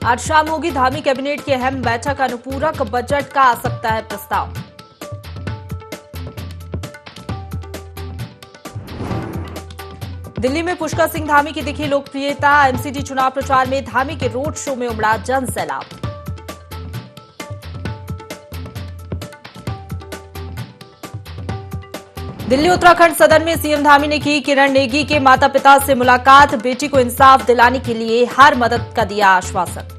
आज शाम होगी धामी कैबिनेट की अहम बैठक। अनुपूरक बजट का आ सकता है प्रस्ताव। दिल्ली में पुष्कर सिंह धामी की दिखी लोकप्रियता। एमसीडी चुनाव प्रचार में धामी के रोड शो में उमड़ा जन सैलाब। दिल्ली उत्तराखंड सदन में सीएम धामी ने की किरण नेगी के माता पिता से मुलाकात। बेटी को इंसाफ दिलाने के लिए हर मदद का दिया आश्वासन।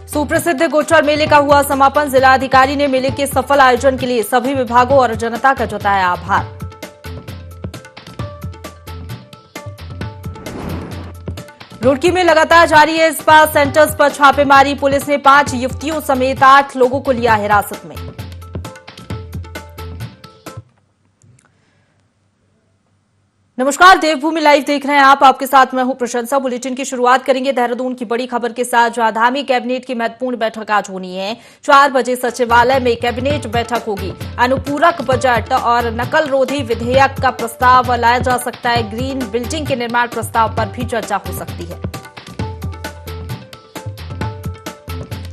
सुप्रसिद्ध गोचर मेले का हुआ समापन। जिलाधिकारी ने मेले के सफल आयोजन के लिए सभी विभागों और जनता का जताया आभार। रुड़की में लगातार जारी है स्पा सेंटर्स पर छापेमारी। पुलिस ने 5 युवतियों समेत 8 लोगों को लिया हिरासत में। नमस्कार, देवभूमि लाइव देख रहे हैं आप। आपके साथ मैं हूं प्रशंसा। बुलेटिन की शुरुआत करेंगे देहरादून की बड़ी खबर के साथ, जहां धामी कैबिनेट की महत्वपूर्ण बैठक आज होनी है। 4 बजे सचिवालय में कैबिनेट बैठक होगी। अनुपूरक बजट और नकल रोधी विधेयक का प्रस्ताव लाया जा सकता है। ग्रीन बिल्डिंग के निर्माण प्रस्ताव पर भी चर्चा हो सकती है।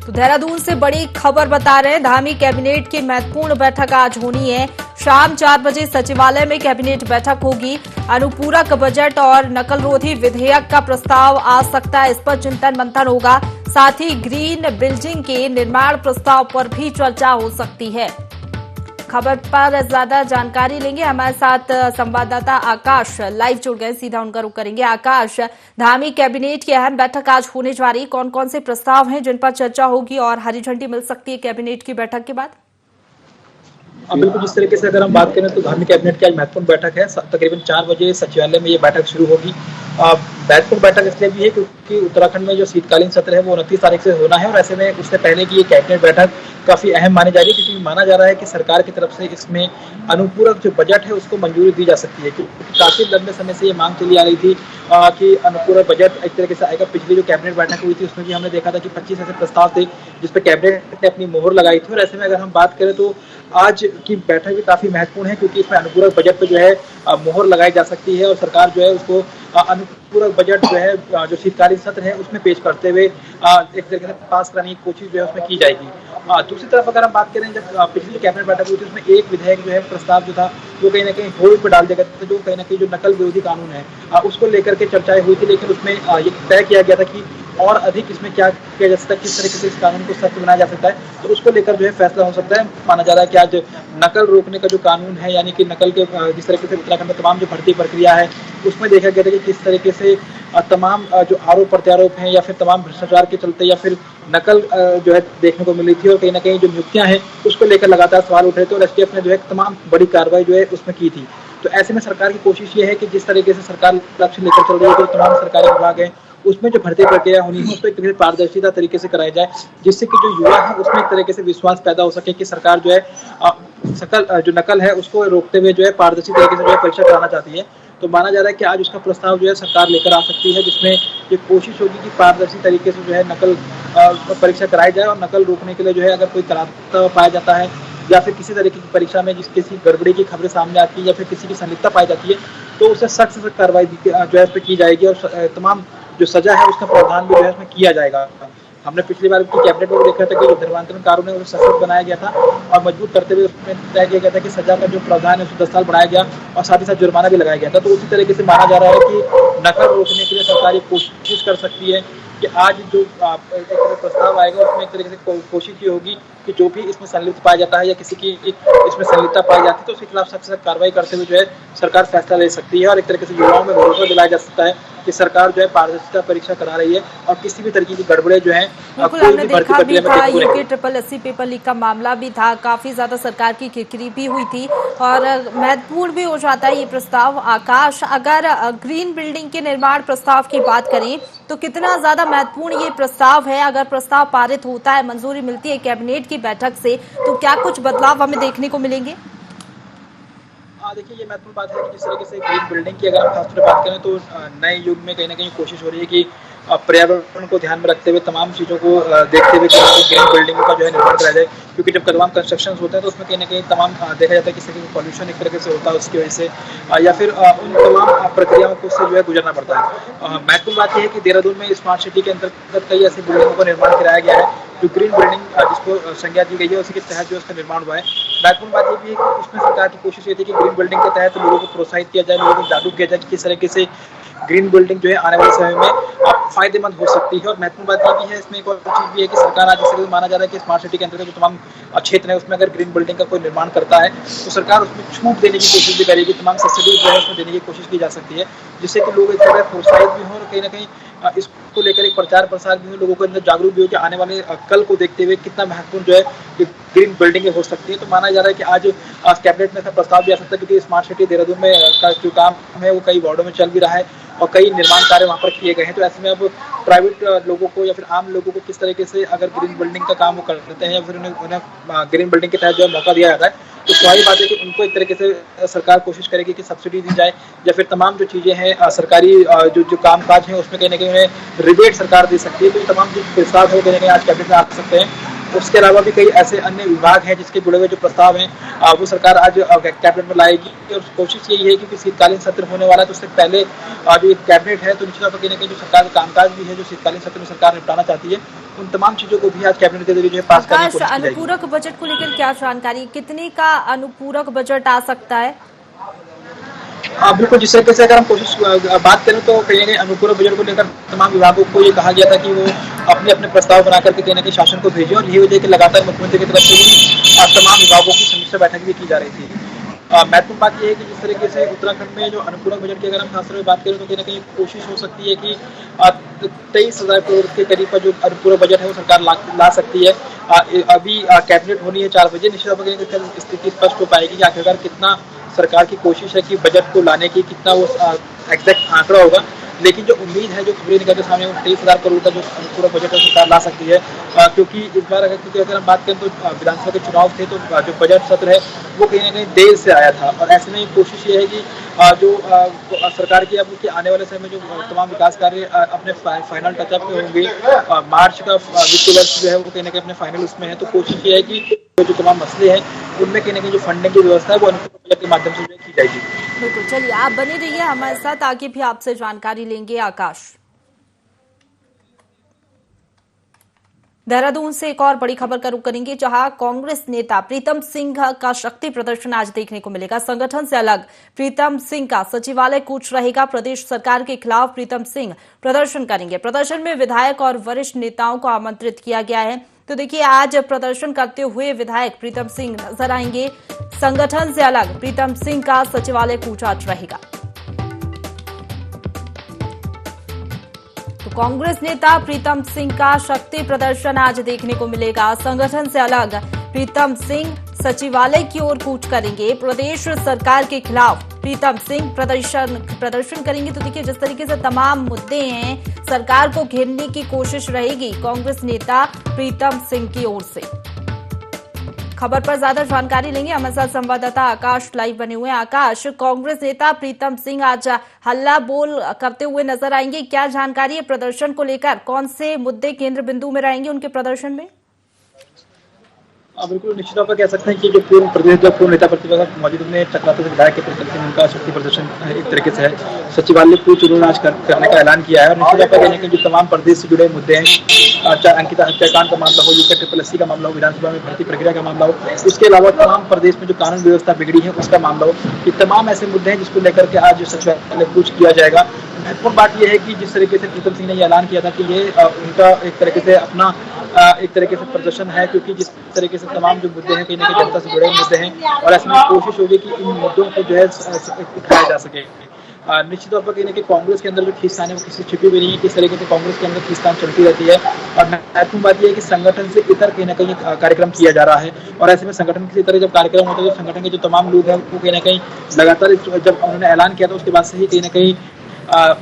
तो देहरादून से बड़ी खबर बता रहे हैं, धामी कैबिनेट की महत्वपूर्ण बैठक आज होनी है। शाम 4 बजे सचिवालय में कैबिनेट बैठक होगी। अनुपूरक बजट और नकल रोधी विधेयक का प्रस्ताव आ सकता है, इस पर चिंतन मंथन होगा। साथ ही ग्रीन बिल्डिंग के निर्माण प्रस्ताव पर भी चर्चा हो सकती है। खबर पर ज्यादा जानकारी लेंगे, हमारे साथ संवाददाता आकाश लाइव जुड़ गए, सीधा उनका रुख करेंगे। आकाश, धामी कैबिनेट की अहम बैठक आज होने जा रही, कौन कौन से प्रस्ताव हैं जिन पर चर्चा होगी और हरी झंडी मिल सकती है कैबिनेट की बैठक के बाद? बिल्कुल, जिस तरीके से अगर हम बात करें तो धामी कैबिनेट की आज महत्वपूर्ण बैठक है। तकरीबन 4 बजे सचिवालय में ये बैठक शुरू होगी। महत्वपूर्ण बैठक इसलिए भी है क्योंकि उत्तराखंड में जो शीतकालीन सत्र है वो 29 तारीख से होना है, और ऐसे में उससे पहले की ये कैबिनेट बैठक काफी अहम मानी जा रही है, क्योंकि माना जा रहा है कि सरकार की तरफ से इसमें अनुपूरक जो बजट है उसको मंजूरी दी जा सकती है। क्योंकि काफी लंबे समय से ये मांग चली आ रही थी कि अनुपूरक बजट एक तरीके से आएगा। पिछली जो कैबिनेट बैठक हुई थी उसमें भी हमने देखा था कि 25 ऐसे प्रस्ताव थे जिसपे कैबिनेट ने अपनी मोहर लगाई थी। और ऐसे में अगर हम बात करें तो आज की बैठक भी काफी महत्वपूर्ण है, क्योंकि इसमें अनुपूरक बजट पे जो है मोहर लगाई जा सकती है, और सरकार जो है उसको अनुपूरक बजट जो है जो शीतकालीन सत्र है उसमें पेश करते हुए एक तरीके से पास कराने की कोशिश जो है उसमें की जाएगी। दूसरी तरफ अगर हम बात करें, जब पिछली कैबिनेट बैठक हुई थी उसमें एक विधेयक जो है प्रस्ताव जो था वो कहीं ना कहीं होल्ड पर डाल दिया गया था, जो कहीं ना कहीं जो नकल विरोधी कानून है उसको लेकर के चर्चाएं हुई थी। लेकिन उसमें ये तय किया गया था कि और अधिक इसमें क्या किया जा सकता है, किस तरीके से इस कानून को सख्त बनाया जा सकता है, तो उसको लेकर जो है फैसला हो सकता है। माना जा रहा है कि आज नकल रोकने का जो कानून है, यानी कि नकल के जिस तरीके से उत्तराखंड में तमाम जो भर्ती प्रक्रिया है उसमें देखा गया था कि किस तरीके से तमाम जो आरोप प्रत्यारोप हैं या फिर तमाम भ्रष्टाचार के चलते या फिर नकल जो है देखने को मिली थी, और कहीं ना कहीं जो नियुक्तियां हैं उसको लेकर लगातार सवाल उठ रहे थे, और एसटीएफ ने जो है तमाम बड़ी कार्रवाई जो है उसमें की थी। तो ऐसे में सरकार की कोशिश ये है कि जिस तरीके से सरकार लक्ष्य लेकर चल रही है, तो तमाम सरकारी विभाग है उसमें जो भर्ती प्रक्रिया होनी है उसको एक तरीके से पारदर्शिता तरीके से कराया जाए, जिससे कि जो युवा है उसमें एक तरीके से विश्वास पैदा हो सके कि सरकार जो है सकल जो नकल है उसको रोकते हुए जो है पारदर्शी तरीके से जो है परीक्षा कराना चाहती है। तो माना जा रहा है कि आज उसका प्रस्ताव जो है सरकार लेकर आ सकती है, जिसमें ये कोशिश होगी कि पारदर्शी तरीके से जो है नकल परीक्षा कराई जाए, और नकल रोकने के लिए जो है अगर कोई कराता हुआ पाया जाता है या फिर किसी तरीके की परीक्षा में किसी गड़बड़ी की खबरें सामने आती है या फिर किसी की संलिप्तता पाई जाती है, तो उसे सख्त से सख्त कार्रवाई जो है उस पर की जाएगी, और तमाम जो सजा है उसका प्रावधान भी जो है उसमें किया जाएगा। हमने पिछली बार की कैबिनेट में देखा था कि जो धर्मांतरण कानून है उसे सख्त बनाया गया था और मजबूत करते हुए उसमें तय किया गया था कि सजा का जो प्रावधान है उसे 10 साल बढ़ाया गया, और साथ ही साथ जुर्माना भी लगाया गया था। तो उसी तरीके से माना जा रहा है कि नकल रोकने के लिए सरकार कोशिश कर सकती है कि आज जो प्रस्ताव आएगा उसमें एक तरीके से कोशिश ये होगी कि जो भी इसमें संलिप्त पाया जाता है या किसी की इसमें संलिप्तता पाई जाती है तो उसके खिलाफ सख्त सख्त कार्रवाई करते हुए जो है सरकार फैसला ले सकती है, और एक तरीके से युवाओं में भरोसा दिलाया जा सकता है कि सरकार जो है पारदर्शिता परीक्षा करा रही है और किसी भी तरीके की गड़बड़े जो है हमने देखा भी था। UK triple SC paper leak का मामला भी था, काफी ज्यादा सरकार की किरकिरी भी हुई थी, और महत्वपूर्ण भी हो जाता है ये प्रस्ताव। आकाश, अगर ग्रीन बिल्डिंग के निर्माण प्रस्ताव की बात करें तो कितना ज्यादा महत्वपूर्ण ये प्रस्ताव है? अगर प्रस्ताव पारित होता है, मंजूरी मिलती है कैबिनेट की बैठक से, तो क्या कुछ बदलाव हमें देखने को मिलेंगे? देखिए, ये महत्वपूर्ण बात है कि जिस तरीके से ग्रीन बिल्डिंग की अगर हम खासतौर पर बात करें तो नए युग में कहीं ना कहीं कोशिश हो रही है कि पर्यावरण को ध्यान में रखते हुए तमाम चीज़ों को देखते हुए ग्रीन बिल्डिंगों का जो है निर्माण कराया जाए, क्योंकि जब तमाम कंस्ट्रक्शन होते हैं तो उसमें कहीं ना कहीं तमाम देखा जाता है कि किसी पॉल्यूशन एक तरीके से होता है, उसकी वजह से या फिर उन तमाम प्रक्रियाओं को से जो है गुजरना पड़ता है। महत्वपूर्ण बात यह है कि देहरादून में स्मार्ट सिटी के अंतर्गत कई ऐसी बिल्डिंगों का निर्माण कराया गया है जो ग्रीन बिल्डिंग जिसको संज्ञा दी गई है, उसी के तहत जो उसका निर्माण हुआ है। महत्वपूर्ण बात ये भी है कि उसमें सरकार की कोशिश ये थी कि ग्रीन बिल्डिंग के तहत लोगों को प्रोत्साहित किया जाए, लोगों को जागरूक किया जाए कि किस तरीके से ग्रीन बिल्डिंग जो है आने वाले समय में फायदेमंद हो सकती है। और महत्वपूर्ण बात ये भी है, इसमें एक और चीज भी है कि सरकार आज इस माना जा रहा है कि स्मार्ट सिटी के अंतर्गत जो तमाम क्षेत्र है उसमें अगर ग्रीन बिल्डिंग का कोई निर्माण करता है तो सरकार उसमें छूट देने की कोशिश भी करेगी, तमाम सब्सिडी जो है उसमें देने की कोशिश की जा सकती है, जिससे कि लोग एक तरह प्रोत्साहित भी हों और कहीं ना कहीं इसको लेकर एक प्रचार प्रसार भी हो, लोगों को अंदर जागरूक भी हो कि आने वाले कल को देखते हुए कितना महत्वपूर्ण जो है ग्रीन बिल्डिंग हो सकती है। तो माना जा रहा है कि आज कैबिनेट में ऐसा प्रस्ताव भी आ सकता है, क्योंकि स्मार्ट सिटी देहरादून में का जो काम है वो कई वार्डों में चल भी रहा है और कई निर्माण कार्य वहाँ पर किए गए हैं। तो ऐसे में अब प्राइवेट लोगों को या फिर आम लोगों को किस तरीके से अगर ग्रीन बिल्डिंग का काम वो करते हैं या फिर उन्हें ग्रीन बिल्डिंग के तहत जो मौका दिया जाता है, तो स्वाभाविक बात है कि उनको एक तरीके से सरकार कोशिश करेगी कि सब्सिडी दी जाए या फिर तमाम जो चीज़ें हैं सरकारी जो कामकाज है उसमें कहीं ना कहीं उन्हें रिबेट सरकार दे सकती है। तो ये तमाम जो प्रस्ताव है कहीं ना कहीं आज कैबिनेट में आ सकते हैं। उसके अलावा भी कई ऐसे अन्य विभाग हैं जिसके जुड़े हुए जो प्रस्ताव हैं वो सरकार आज कैबिनेट में लाएगी और कोशिश यही है कि शीतकालीन सत्र होने वाला है तो उससे पहले जो कैबिनेट है तो निश्चित तौर पर कहीं ना कहीं जो सरकार का कामकाज भी है जो शीतकालीन सत्र में सरकार निपटाना चाहती है, उन तमाम चीजों को भी आज कैबिनेट के जरिए जो है पास करने की कोशिश की जाएगी। अनुपूरक बजट को लेकर क्या जानकारी, कितने का अनुपूरक बजट आ सकता है? बिल्कुल, जिस तरीके से अगर हम कोशिश बात करें तो कहीं ना कहीं अनुपूरक बजट को लेकर तमाम विभागों को ये कहा गया था कि वो अपने अपने प्रस्ताव बना करके कहीं ना कहीं शासन को भेजें और यही वजह कि लगातार मुख्यमंत्री की तरफ से भी तमाम विभागों की समीक्षा बैठक भी की जा रही थी। महत्वपूर्ण बात यह है कि जिस तरीके से उत्तराखंड में जो अनुपूरक बजट की अगर हम खासतौर पर बात करें तो कहीं ना कहीं कोशिश हो सकती है कि 23,000 करोड़ के करीब का जो अनुपूरक बजट है वो सरकार ला सकती है। अभी कैबिनेट होनी है 4 बजे, निश्चित तौर पर स्थिति स्पष्ट हो पाएगी कि आखिरकार कितना सरकार की कोशिश है कि बजट को लाने की कितना वो एग्जैक्ट आंकड़ा होगा, लेकिन जो उम्मीद है जो खबरें निकल के सामने 23,000 करोड़ का जो पूरा बजट है सरकार ला सकती है। क्योंकि इस बार अगर हम बात करें तो विधानसभा के चुनाव थे तो जो बजट सत्र है वो कहीं ना कहीं देर से आया था और ऐसे में कोशिश ये है कि जो सरकार की अब आने वाले समय में जो तमाम विकास कार्य अपने फाइनल टचअप में होंगे, मार्च का वित्तीय वर्ष जो है वो कहीं ना कहीं अपने फाइनल उसमें है, तो कोशिश ये है कि जो तमाम मसले हैं उनमें कहीं ना कहीं जो फंडिंग की व्यवस्था है वो अनुपूरक बजट के माध्यम से की जाएगी। बिल्कुल, चलिए आप बने रहिए हमारे साथ, आगे भी आपसे जानकारी लेंगे। आकाश, देहरादून से एक और बड़ी खबर का रुख करेंगे, जहां कांग्रेस नेता प्रीतम सिंह का शक्ति प्रदर्शन आज देखने को मिलेगा। संगठन से अलग प्रीतम सिंह का सचिवालय कूच रहेगा। प्रदेश सरकार के खिलाफ प्रीतम सिंह प्रदर्शन करेंगे। प्रदर्शन में विधायक और वरिष्ठ नेताओं को आमंत्रित किया गया है। तो देखिए, आज प्रदर्शन करते हुए विधायक प्रीतम सिंह नजर आएंगे। संगठन से अलग प्रीतम सिंह का सचिवालय कूच आज रहेगा। तो कांग्रेस नेता प्रीतम सिंह का शक्ति प्रदर्शन आज देखने को मिलेगा। संगठन से अलग प्रीतम सिंह सचिवालय की ओर कूच करेंगे। प्रदेश सरकार के खिलाफ प्रीतम सिंह प्रदर्शन करेंगे। तो देखिए, जिस तरीके से तमाम मुद्दे हैं, सरकार को घेरने की कोशिश रहेगी कांग्रेस नेता प्रीतम सिंह की ओर से। खबर पर ज्यादा जानकारी लेंगे, हमारे साथ संवाददाता आकाश लाइव बने हुए हैं। आकाश, कांग्रेस नेता प्रीतम सिंह आज हल्ला बोल करते हुए नजर आएंगे, क्या जानकारी है प्रदर्शन को लेकर? कौन से मुद्दे केंद्र बिंदु में रहेंगे उनके प्रदर्शन में? बिल्कुल, निश्चित तौर पर कह सकते हैं कि जो पूर्व प्रदेश जो पूर्व नेता प्रतिपक्ष मौजूद ने चक्राता विधायक के प्रीतम सिंह उनका शक्ति प्रदर्शन एक तरीके से है। सचिवालय कूच उन्होंने आज करने का ऐलान किया है और निश्चित तौर पर कहने के जो तमाम प्रदेश से जुड़े मुद्दे हैं, चाहे अंकिता हत्याकांड का मामला हो, यूके SSS का मामला हो, विधानसभा में भर्ती प्रक्रिया का मामला हो, इसके अलावा तमाम प्रदेश में जो कानून व्यवस्था बिगड़ी है उसका मामला हो, ये तमाम ऐसे मुद्दे हैं जिसको लेकर के आज सचिवालय कूच किया जाएगा। महत्वपूर्ण बात यह है कि जिस तरीके से प्रीतम सिंह ने ये ऐलान किया था कि ये उनका एक तरीके से अपना एक तरीके से प्रदर्शन है, क्योंकि जिस तरीके से तमाम जो मुद्दे हैं कहीं ना कहीं जनता से जुड़े मुद्दे हैं और ऐसे में कोशिश होगी कि इन मुद्दों को जो है उठाया जा सके। निश्चित तौर पर कहीं ना कहीं कांग्रेस के अंदर जो खींचतान है वो किसी छिपी भी नहीं है, किस तरीके से कांग्रेस के अंदर खींचतान चलती रहती है। और महत्वपूर्ण बात यह है कि संगठन से इतर कहीं ना कहीं कार्यक्रम किया जा रहा है और ऐसे में संगठन की तरह जब कार्यक्रम होता है तो संगठन के जो तमाम लोग हैं वो कहीं ना कहीं लगातार जब उन्होंने ऐलान किया था उसके बाद से ही कहीं ना कहीं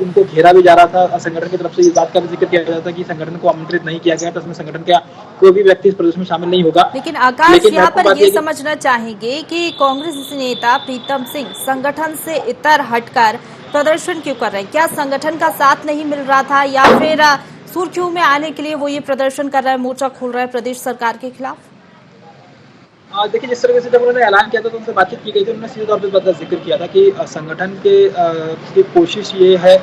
उनको घेरा भी जा रहा था। संगठन की तरफ से इस बात का भी जिक्र किया जाता था कि संगठन को आमंत्रित नहीं किया गया, तो उसमें संगठन का कोई भी व्यक्ति इस प्रदर्शन में शामिल नहीं होगा। लेकिन आकाश, यहाँ पर ये समझना चाहेंगे कि कांग्रेस नेता प्रीतम सिंह संगठन से इतर हटकर प्रदर्शन क्यों कर रहे हैं? क्या संगठन का साथ नहीं मिल रहा था या फिर सुर्खियों में आने के लिए वो ये प्रदर्शन कर रहा है, मोर्चा खोल रहा है प्रदेश सरकार के खिलाफ? देखिए, जिस तरीके से जब उन्होंने ऐलान किया था तो उनसे बातचीत की गई थी, उन्होंने सीधे तौर पे इस बात का जिक्र किया था कि संगठन की कोशिश ये है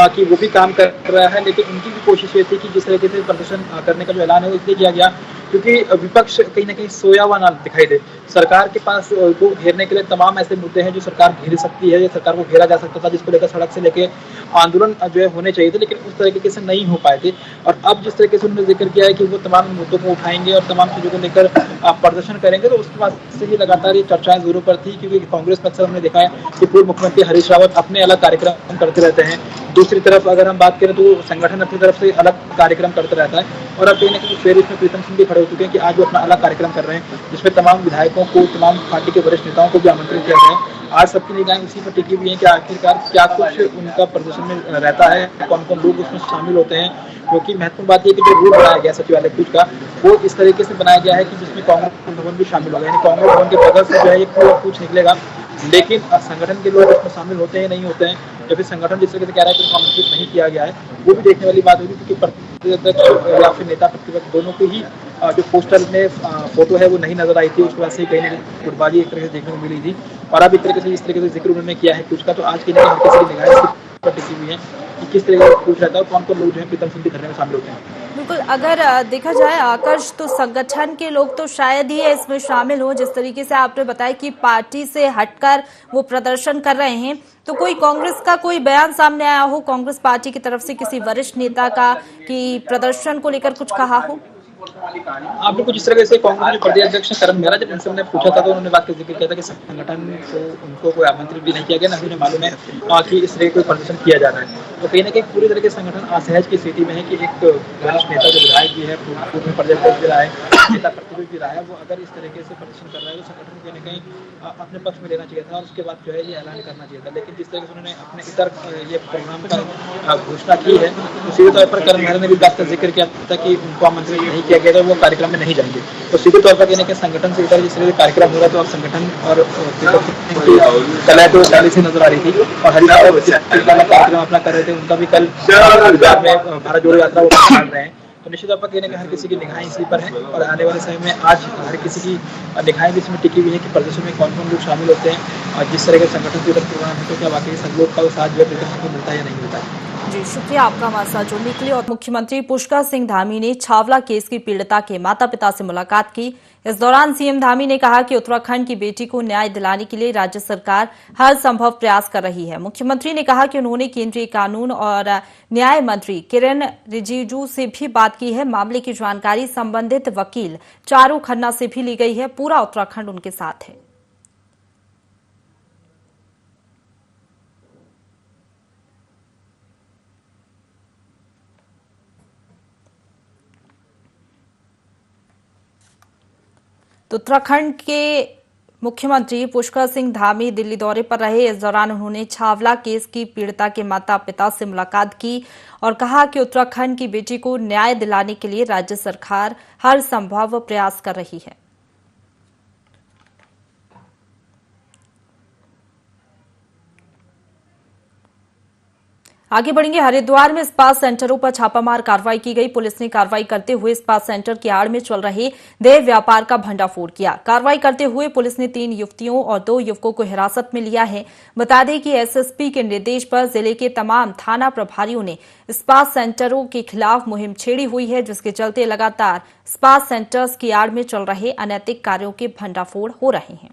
कि वो भी काम कर रहा है, लेकिन उनकी भी कोशिश ये थी कि जिस तरीके से प्रदर्शन करने का जो ऐलान है वो इसलिए किया गया क्योंकि विपक्ष कहीं न कहीं सोया हुआ ना दिखाई दे। सरकार के पास को घेरने के लिए तमाम ऐसे मुद्दे हैं जो सरकार घेर सकती है या सरकार को घेरा जा सकता था, जिसको लेकर सड़क से लेके आंदोलन जो है होने चाहिए थे, लेकिन उस तरीके से नहीं हो पाए थे। और अब जिस तरीके से उन्होंने जिक्र किया है कि वो तमाम मुद्दों को उठाएंगे और तमाम चीज़ों को लेकर प्रदर्शन करेंगे, तो उसके बाद से ही लगातार ये चर्चाएं जोरों पर थी क्योंकि कांग्रेस में अक्सर हमने देखा है कि पूर्व मुख्यमंत्री हरीश रावत अपने अलग कार्यक्रम करते रहते हैं। दूसरी तरफ अगर हम बात करें तो संगठन अपनी तरफ से अलग कार्यक्रम करते रहता है और अब कहीं न कहीं फेर इसमें प्रीतम सिंह भी खड़े हो चुके हैं कि आज वो अपना अलग कार्यक्रम कर रहे हैं, जिसमें तमाम विधायकों को, तमाम पार्टी के वरिष्ठ नेताओं को भी आमंत्रित किया गया है। आज सबकी निगाहें उसी पर टिकी हुई हैं कि आखिरकार क्या कुछ उनका प्रदर्शन में रहता है, कौन-कौन लोग उसमें शामिल होते हैं, क्योंकि महत्वपूर्ण बात ये है कि जो रूट बनाया गया सचिवालय कूच का, वो इस तरीके से बनाया गया है कि जिसमें कांग्रेस भवन भी शामिल होगा, यानी कांग्रेस भवन के बगल से जो है ये पूरा कूच निकलेगा, लेकिन संगठन के लोग उसमें शामिल होते हैं नहीं होते हैं, या फिर संगठन जिस तरीके से कह रहा है कि आमंत्रित नहीं किया गया है, वो भी देखने वाली बात होगी क्योंकि प्रतिपक्ष या फिर नेता प्रतिपक्ष दोनों की ही जो पोस्टर में फोटो है वो नहीं नजर आई थी, उसके बाद से कहीं ना कहीं गुटबाजी एक तरीके से देखने को मिली थी। और अब एक तरीके से इस तरीके से जिक्र उन्होंने किया है कुछ का, तो आज की हर किसी की निगाहें इस पर टिकी हुई है कि किस तरीके से कुछ रहता है और कौन कौन लोग जो है प्रीतम सिंह के धरने में शामिल होते हैं। बिल्कुल, अगर देखा जाए आकर्ष, तो संगठन के लोग तो शायद ही इसमें शामिल हो। जिस तरीके से आपने बताया कि पार्टी से हटकर वो प्रदर्शन कर रहे हैं, तो कोई कांग्रेस का कोई बयान सामने आया हो कांग्रेस पार्टी की तरफ से किसी वरिष्ठ नेता का कि प्रदर्शन को लेकर कुछ कहा हो? आप बिल्कुल जिस तरह से कांग्रेस के प्रदेश अध्यक्ष करण मेहरा, जब उनसे हमने पूछा था तो उन्होंने बात का जिक्र किया था कि संगठन को उनको कोई आमंत्रित भी नहीं किया गया, ना उन्हें मालूम है कि इस तरह कोई प्रदर्शन किया जा रहा है। तो कहीं ना कहीं पूरी तरह से संगठन असहज की स्थिति में है कि एक वरिष्ठ नेता जो विधायक भी है, पूर्व में प्रदेश अध्यक्ष भी रहा है, नेता प्रतिपक्ष भी रहा है, वो अगर इस तरीके से प्रदर्शन कर रहा है तो संगठन कहीं ना कहीं अपने पक्ष में लेना चाहिए था और उसके बाद जो है ये ऐलान करना चाहिए था। लेकिन जिस तरीके से उन्होंने अपने इतर ये प्रोग्राम का घोषणा की है, तो सीधे तौर पर करण मेहरा ने भी बात का जिक्र किया था कि उनको आमंत्रित नहीं किया गया था, वो कार्यक्रम में नहीं जाएंगे। तो सीधे तौर पर कहने के संगठन से इधर जिस तरह से कार्यक्रम हो रहा है, तो अब संगठन और कला तो पहले से नजर आ रही थी और हरियाणा कार्यक्रम अपना कर रहे थे, उनका भी कल पंजाब में भारत जोड़ो यात्रा वो निकाल रहे हैं। तो निश्चित तौर पर कहने के हर किसी की निगाहें इसी पर है और आने वाले समय में आज हर किसी की निगाहें भी इसमें टिकी हुई है कि प्रदर्शन में कौन कौन लोग शामिल होते हैं और जिस तरह के संगठन के उधर प्रोग्राम है, तो क्या वाकई सब लोग का साथ जो है मिलता है या नहीं मिलता है। जी, शुक्रिया आपका हमारे साथ जुड़ने के लिए। और मुख्यमंत्री पुष्कर सिंह धामी ने छावला केस की पीड़िता के माता पिता से मुलाकात की। इस दौरान सीएम धामी ने कहा कि उत्तराखंड की बेटी को न्याय दिलाने के लिए राज्य सरकार हर संभव प्रयास कर रही है। मुख्यमंत्री ने कहा कि उन्होंने केंद्रीय कानून और न्याय मंत्री किरेन रिजिजू से भी बात की है। मामले की जानकारी संबंधित वकील चारू खन्ना से भी ली गई है। पूरा उत्तराखंड उनके साथ है। तो उत्तराखंड के मुख्यमंत्री पुष्कर सिंह धामी दिल्ली दौरे पर रहे। इस दौरान उन्होंने छावला केस की पीड़िता के माता पिता से मुलाकात की और कहा कि उत्तराखंड की बेटी को न्याय दिलाने के लिए राज्य सरकार हर संभव प्रयास कर रही है। आगे बढ़ेंगे। हरिद्वार में इस्पात सेंटरों पर छापामार कार्रवाई की गई। पुलिस ने कार्रवाई करते हुए इस्पात सेंटर की आड़ में चल रहे देह व्यापार का भंडाफोड़ किया। कार्रवाई करते हुए पुलिस ने 3 युवतियों और 2 युवकों को हिरासत में लिया है। बता दें कि एसएसपी के निर्देश पर जिले के तमाम थाना प्रभारियों ने इस्पात सेंटरों के खिलाफ मुहिम छेड़ी हुई है, जिसके चलते लगातार इस्पात सेंटर्स की आड़ में चल रहे अनैतिक कार्यों के भंडाफोड़ हो रहे हैं।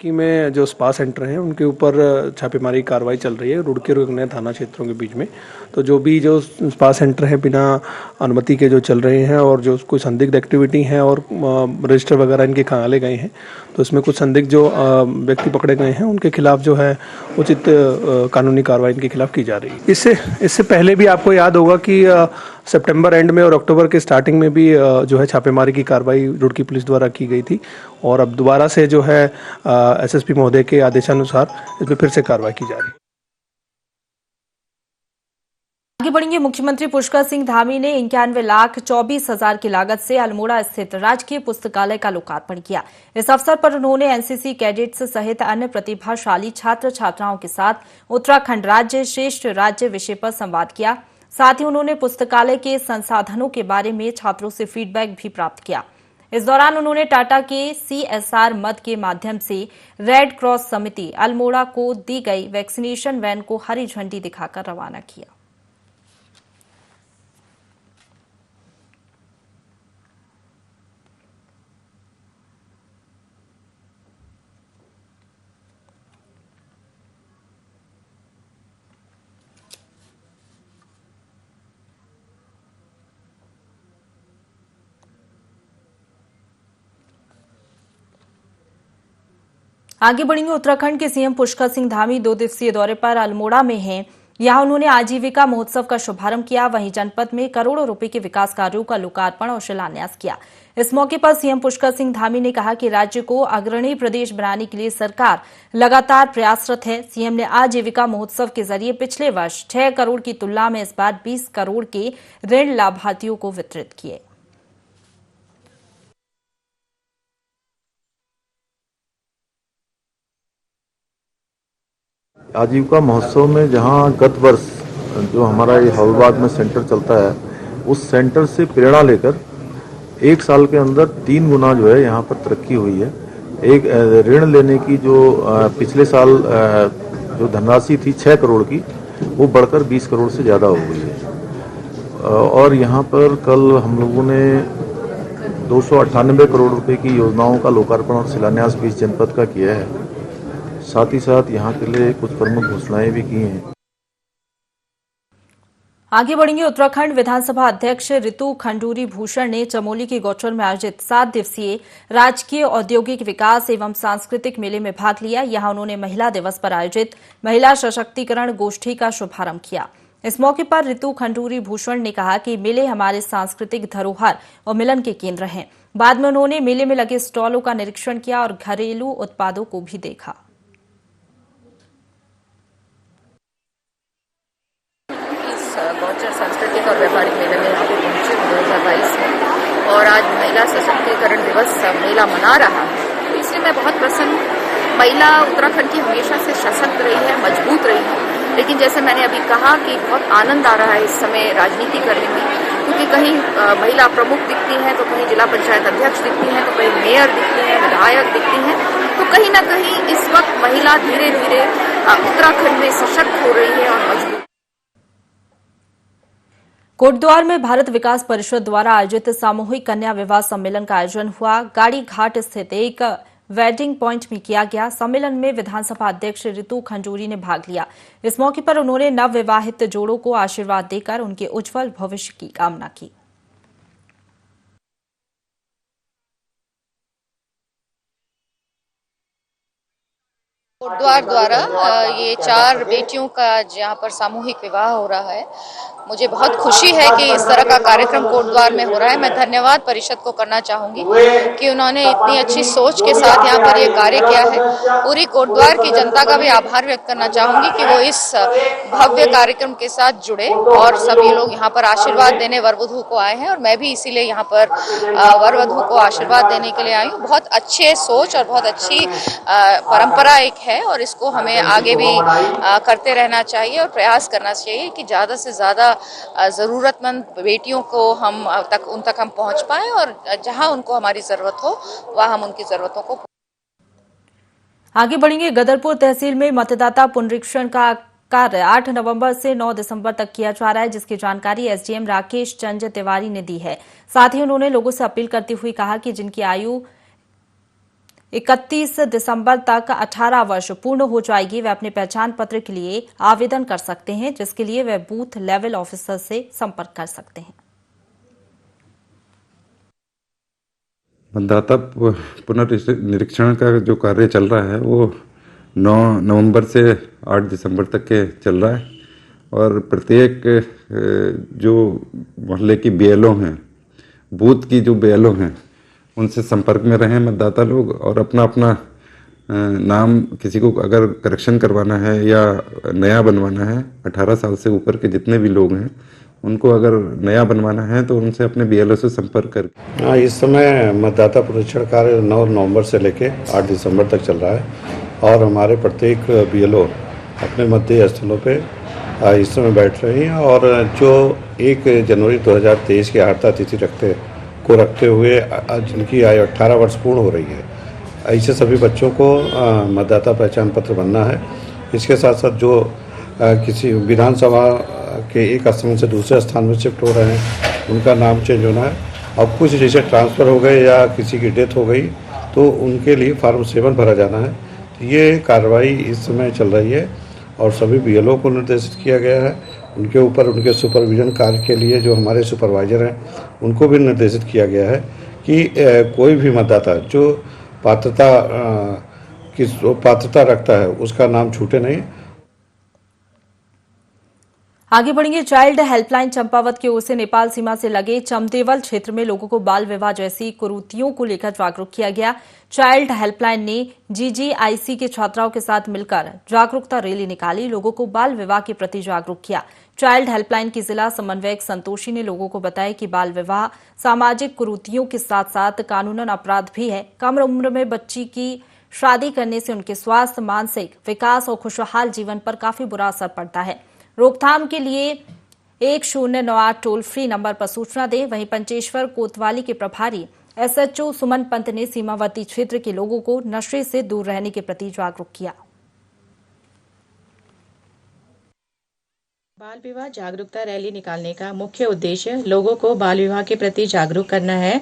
कि में जो स्पा सेंटर हैं उनके ऊपर छापेमारी कार्रवाई चल रही है रुड़की और गगनैर थाना क्षेत्रों के बीच में। तो जो स्पा सेंटर है बिना अनुमति के जो चल रहे हैं और जो कोई संदिग्ध एक्टिविटी है और रजिस्टर वगैरह इनके खंगाले गए हैं, तो इसमें कुछ संदिग्ध जो व्यक्ति पकड़े गए हैं उनके खिलाफ जो है उचित कानूनी कार्रवाई इनके खिलाफ की जा रही है। इससे पहले भी आपको याद होगा कि सितंबर एंड में और अक्टूबर के स्टार्टिंग में भी जो है छापेमारी की कार्रवाई रुड़की पुलिस द्वारा की गई थी और अब दोबारा से जो है एसएसपी महोदय के आदेशानुसार इसमें फिर से कार्रवाई की जा रही है। आगे बढ़ेंगे। मुख्यमंत्री पुष्कर सिंह धामी ने 91,24,000 की लागत से अल्मोड़ा स्थित राजकीय पुस्तकालय का लोकार्पण किया। इस अवसर पर उन्होंने एनसीसी कैडेट्स सहित अन्य प्रतिभाशाली छात्र छात्राओं के साथ उत्तराखंड राज्य श्रेष्ठ राज्य विषय पर संवाद किया। साथ ही उन्होंने पुस्तकालय के संसाधनों के बारे में छात्रों से फीडबैक भी प्राप्त किया। इस दौरान उन्होंने टाटा के CSR मद के माध्यम से रेड क्रॉस समिति अल्मोड़ा को दी गई वैक्सीनेशन वैन को हरी झंडी दिखाकर रवाना किया। आगे बढ़ेंगे। उत्तराखंड के सीएम पुष्कर सिंह धामी 2 दिवसीय दौरे पर अल्मोड़ा में हैं। यहां उन्होंने आजीविका महोत्सव का शुभारंभ किया। वहीं जनपद में करोड़ों रुपए के विकास कार्यों का लोकार्पण और शिलान्यास किया। इस मौके पर सीएम पुष्कर सिंह धामी ने कहा कि राज्य को अग्रणी प्रदेश बनाने के लिए सरकार लगातार प्रयासरत है। सीएम ने आजीविका महोत्सव के जरिए पिछले वर्ष 6 करोड़ की तुलना में इस बार 20 करोड़ के ऋण लाभार्थियों को वितरित किए। आजीविका महोत्सव में जहां गत वर्ष जो हमारा ये हौलबाग में सेंटर चलता है, उस सेंटर से प्रेरणा लेकर 1 साल के अंदर 3 गुना जो है यहाँ पर तरक्की हुई है। एक ऋण लेने की जो पिछले साल जो धनराशि थी 6 करोड़ की, वो बढ़कर 20 करोड़ से ज़्यादा हो गई है। और यहाँ पर कल हम लोगों ने 298 करोड़ रुपए की योजनाओं का लोकार्पण और शिलान्यास भी इस जनपद का किया है। साथ ही साथ यहाँ के लिए कुछ प्रमुख घोषणाएं भी की हैं। आगे बढ़ेंगे। उत्तराखंड विधानसभा अध्यक्ष ऋतु खंडूरी भूषण ने चमोली के गौचर में आयोजित 7 दिवसीय राजकीय औद्योगिक विकास एवं सांस्कृतिक मेले में भाग लिया। यहां उन्होंने महिला दिवस पर आयोजित महिला सशक्तिकरण गोष्ठी का शुभारंभ किया। इस मौके पर ऋतु खंडूरी भूषण ने कहा कि मेले हमारे सांस्कृतिक धरोहर और मिलन के केंद्र हैं। बाद में उन्होंने मेले में लगे स्टॉलों का निरीक्षण किया और घरेलू उत्पादों को भी देखा। गौचर सांस्कृतिक और व्यापारिक मेले में यहाँ पे पहुंचे 2022 में, और आज महिला सशक्तिकरण दिवस मेला मना रहा है, तो इसलिए मैं बहुत प्रसन्न। महिला उत्तराखंड की हमेशा से सशक्त रही है, मजबूत रही है, लेकिन जैसे मैंने अभी कहा कि बहुत आनंद आ रहा है इस समय राजनीति करने में, क्योंकि कहीं महिला प्रमुख दिखती हैं, तो कहीं जिला पंचायत अध्यक्ष दिखती हैं, तो कहीं मेयर दिखती हैं, विधायक दिखती हैं, तो कहीं ना कहीं इस वक्त महिला धीरे धीरे उत्तराखंड में सशक्त हो रही है और मजबूत। कोटद्वार में भारत विकास परिषद द्वारा आयोजित सामूहिक कन्या विवाह सम्मेलन का आयोजन हुआ। गाड़ी घाट स्थित एक वेडिंग पॉइंट में किया गया। सम्मेलन में विधानसभा अध्यक्ष ऋतु खंडूरी ने भाग लिया। इस मौके पर उन्होंने नवविवाहित जोड़ों को आशीर्वाद देकर उनके उज्जवल भविष्य की कामना की। कोटद्वार द्वारा ये 4 बेटियों का जहाँ पर सामूहिक विवाह हो रहा है, मुझे बहुत खुशी है कि इस तरह का कार्यक्रम कोटद्वार में हो रहा है। मैं धन्यवाद परिषद को करना चाहूंगी कि उन्होंने इतनी अच्छी सोच के साथ यहाँ पर ये कार्य किया है। पूरी कोटद्वार की जनता का भी आभार व्यक्त करना चाहूंगी कि वो इस भव्य कार्यक्रम के साथ जुड़े और सभी लोग यहाँ पर आशीर्वाद देने वरवधू को आए हैं, और मैं भी इसीलिए यहाँ पर वरवधू को आशीर्वाद देने के लिए आई हूँ। बहुत अच्छे सोच और बहुत अच्छी परंपरा एक है, और इसको हमें आगे भी करते रहना चाहिए और प्रयास करना चाहिए कि ज्यादा से ज्यादा जरूरतमंद बेटियों को उन तक हम पहुंच पाएं, और जहां उनको हमारी जरूरत हो वहां हम उनकी जरूरतों को। आगे बढ़ेंगे। गदरपुर तहसील में मतदाता पुनरीक्षण का कार्य 8 नवंबर से 9 दिसंबर तक किया जा रहा है, जिसकी जानकारी एसडीएम राकेश चंद्र तिवारी ने दी है। साथ ही उन्होंने लोगों से अपील करते हुए कहा कि जिनकी आयु 31 दिसंबर तक 18 वर्ष पूर्ण हो जाएगी, वे अपने पहचान पत्र के लिए आवेदन कर सकते हैं, जिसके लिए वे बूथ लेवल ऑफिसर से संपर्क कर सकते हैं। मतदाता पुनर्निरीक्षण का जो कार्य चल रहा है वो 9 नवंबर से 8 दिसंबर तक के चल रहा है, और प्रत्येक जो मोहल्ले की बीएलओ हैं, बूथ की जो बीएलओ हैं, उनसे संपर्क में रहें मतदाता लोग, और अपना अपना नाम किसी को अगर करेक्शन करवाना है या नया बनवाना है, 18 साल से ऊपर के जितने भी लोग हैं उनको अगर नया बनवाना है तो उनसे अपने BLO से संपर्क करके। हाँ, इस समय मतदाता पुनरीक्षण कार्य 9 नवंबर से लेकर 8 दिसंबर तक चल रहा है और हमारे प्रत्येक BLO अपने मतदेय स्थलों पे इस समय बैठ रहे हैं और जो 1 जनवरी 2023 की आर्ता तिथि रखते हुए जिनकी आयु 18 वर्ष पूर्ण हो रही है, ऐसे सभी बच्चों को मतदाता पहचान पत्र बनना है। इसके साथ साथ जो किसी विधानसभा के एक स्थान से दूसरे स्थान में शिफ्ट हो रहे हैं उनका नाम चेंज होना है। अब कुछ जैसे ट्रांसफ़र हो गए या किसी की डेथ हो गई तो उनके लिए फॉर्म 7 भरा जाना है। ये कार्रवाई इस समय चल रही है और सभी BLO को निर्देशित किया गया है। उनके ऊपर उनके सुपरविजन कार्य के लिए जो हमारे सुपरवाइजर हैं उनको भी निर्देशित किया गया है कि कोई भी मतदाता जो पात्रता रखता है उसका नाम छूटे नहीं। आगे बढ़ेंगे। चाइल्ड हेल्पलाइन चंपावत की ओर से नेपाल सीमा से लगे चमदेवल क्षेत्र में लोगों को बाल विवाह जैसी कुरीतियों को लेकर जागरूक किया गया। चाइल्ड हेल्पलाइन ने GGIC के छात्राओं के साथ मिलकर जागरूकता रैली निकाली, लोगों को बाल विवाह के प्रति जागरूक किया। चाइल्ड हेल्पलाइन की जिला समन्वयक संतोषी ने लोगों को बताया कि बाल विवाह सामाजिक कुरीतियों के साथ साथ कानूनन अपराध भी है। कम उम्र में बच्ची की शादी करने से उनके स्वास्थ्य, मानसिक विकास और खुशहाल जीवन पर काफी बुरा असर पड़ता है। रोकथाम के लिए 1098 टोल फ्री नंबर पर सूचना दें। वहीं पंचेश्वर कोतवाली के प्रभारी SHO सुमन पंत ने सीमावर्ती क्षेत्र के लोगों को नशे से दूर रहने के प्रति जागरूक किया। बाल विवाह जागरूकता रैली निकालने का मुख्य उद्देश्य लोगों को बाल विवाह के प्रति जागरूक करना है,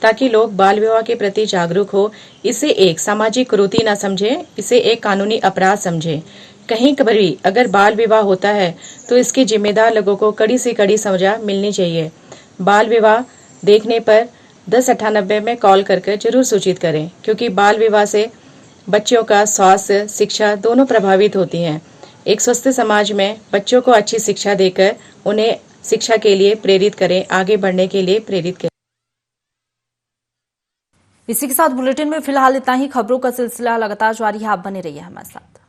ताकि लोग बाल विवाह के प्रति जागरूक हो, इसे एक सामाजिक कुरीति न समझे, इसे एक कानूनी अपराध समझे। कहीं कभी अगर बाल विवाह होता है तो इसके जिम्मेदार लोगों को कड़ी से कड़ी सजा मिलनी चाहिए। बाल विवाह देखने पर 1098 में कॉल करके जरूर सूचित करें, क्योंकि बाल विवाह से बच्चों का स्वास्थ्य, शिक्षा दोनों प्रभावित होती हैं। एक स्वस्थ समाज में बच्चों को अच्छी शिक्षा देकर उन्हें शिक्षा के लिए प्रेरित करें, आगे बढ़ने के लिए प्रेरित करें। इसी के साथ बुलेटिन में फिलहाल इतना ही। खबरों का सिलसिला लगातार जारी है, आप बने रहिए हमारे साथ।